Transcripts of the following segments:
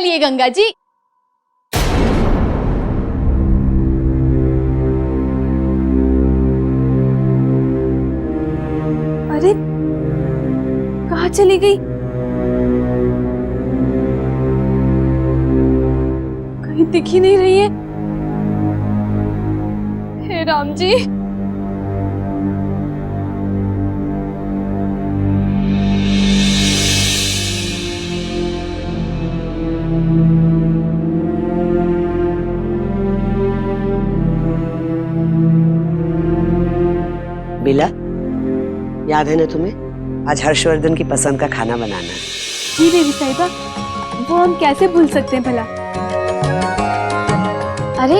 चलिए गंगा जी। अरे कहाँ चली गई? कहीं दिख ही नहीं रही है। हे राम जी। बिला, याद है ना तुम्हें? आज हर्षवर्धन की पसंद का खाना बनाना है। जी देवी साहिबा, वो हम कैसे भूल सकते हैं भला। अरे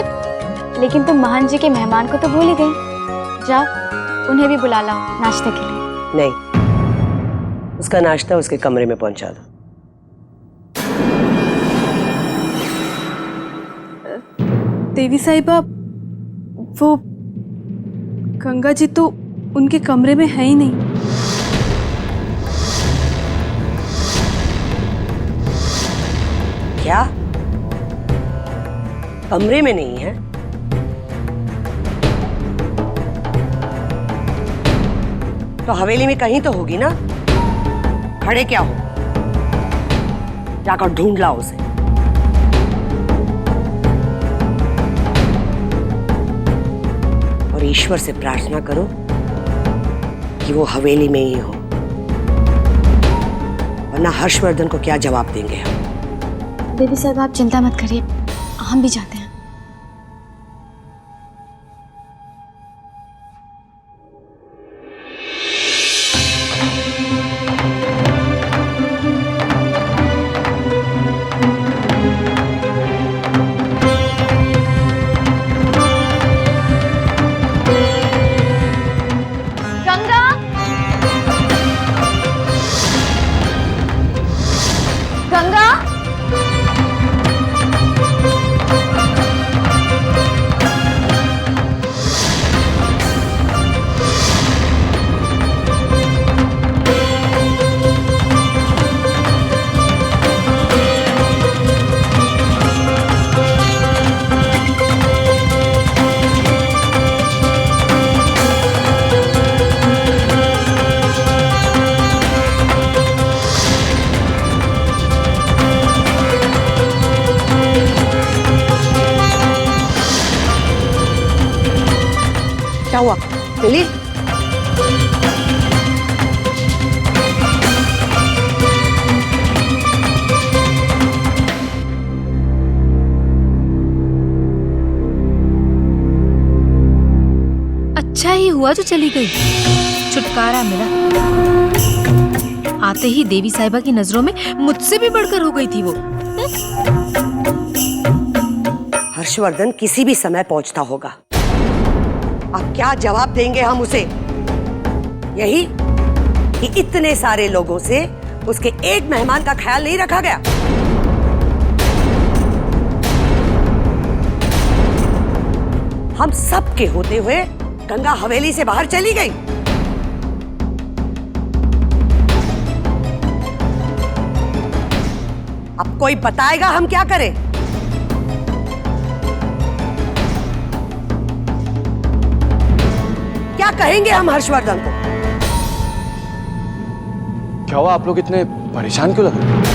लेकिन तुम महान जी के मेहमान को तो भूल ही गई। जाओ उन्हें भी बुला लाओ नाश्ते के लिए। नहीं, उसका नाश्ता उसके कमरे में पहुंचा दो। देवी साहिबा, वो गंगा जी तो उनके कमरे में है ही नहीं। क्या? कमरे में नहीं है? तो हवेली में कहीं तो होगी ना? खड़े क्या हो? जाकर ढूंढ लाओ उसे। और ईश्वर से प्रार्थना करो कि वो हवेली में ही हो, वरना हर्षवर्धन को क्या जवाब देंगे हम। देवी साहब आप चिंता मत करिए, हम भी जाते हैं। गंगा, गंगा, क्या हुआ? मिली? अच्छा ही हुआ जो चली गई, छुटकारा मिला। आते ही देवी साहिबा की नजरों में मुझसे भी बढ़कर हो गई थी वो। हर्षवर्धन किसी भी समय पहुंचता होगा। अब क्या जवाब देंगे हम उसे? यही कि इतने सारे लोगों से उसके एक मेहमान का ख्याल नहीं रखा गया। हम सब के होते हुए गंगा हवेली से बाहर चली गई। अब कोई बताएगा हम क्या करें? क्या कहेंगे हम हर्षवर्धन को? क्या हुआ? आप लोग इतने परेशान क्यों लग रहे हैं?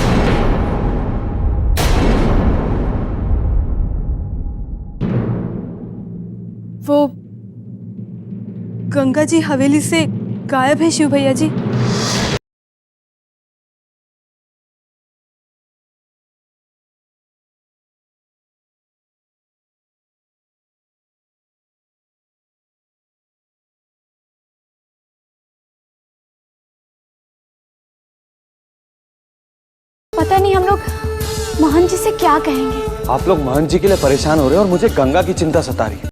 वो गंगा जी हवेली से गायब है शिव भैया जी। पता नहीं हम लोग मोहन जी से क्या कहेंगे। आप लोग महंत जी के लिए परेशान हो रहे हैं और मुझे गंगा की चिंता सता रही है।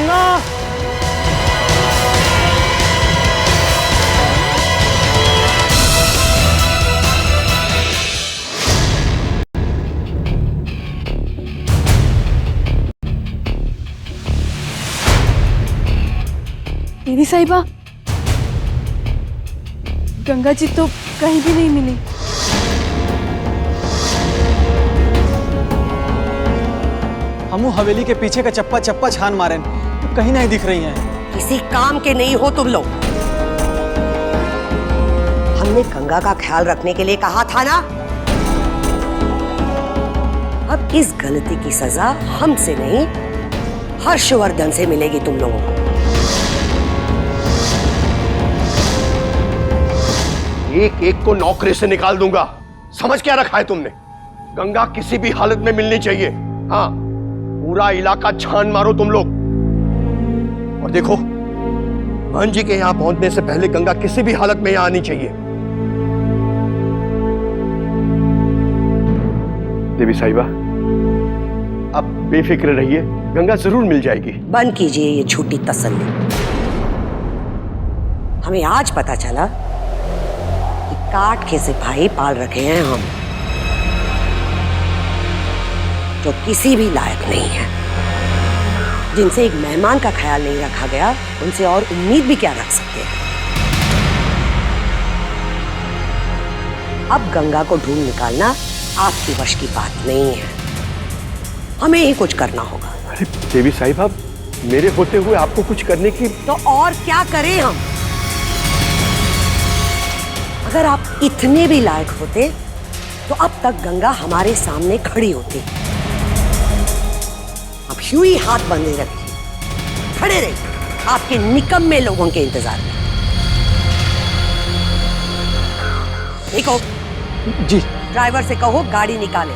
गंगा। देवी साहिबा, गंगा जी तो कहीं भी नहीं मिली। हमू हवेली के पीछे का चप्पा चप्पा छान मारे, तो कहीं नहीं दिख रही हैं। किसी काम के नहीं हो तुम लोग। हमने गंगा का ख्याल रखने के लिए कहा था ना। अब इस गलती की सजा हमसे नहीं, हर्षवर्धन से मिलेगी तुम लोगों को। एक एक को नौकरी से निकाल दूंगा। समझ क्या रखा है तुमने? गंगा किसी भी हालत में मिलनी चाहिए। हाँ, पूरा इलाका छान मारो तुम लोग। और देखो, महन जी के यहां पहुंचने से पहले गंगा किसी भी हालत में यहां आनी चाहिए। देवी साहिबा, आप बेफिक्र रहिए, गंगा जरूर मिल जाएगी। बंद कीजिए ये झूठी तसल्ली। हमें आज पता चला कि काट के सिपाही पाल रखे हैं हम, जो किसी भी लायक नहीं है। जिनसे एक मेहमान का ख्याल नहीं रखा गया, उनसे और उम्मीद भी क्या रख सकते हैं। अब गंगा को ढूंढ निकालना आपकी वश की बात नहीं है, हमें ही कुछ करना होगा। अरे देवी साहिबा, मेरे होते हुए आपको कुछ करने की। तो और क्या करें हम? अगर आप इतने भी लायक होते तो अब तक गंगा हमारे सामने खड़ी होती। अब यूं ही हाथ बंधे रखिए, खड़े रहिए आपके निकम्मे लोगों के इंतजार में। देखो जी। ड्राइवर से कहो गाड़ी निकाले।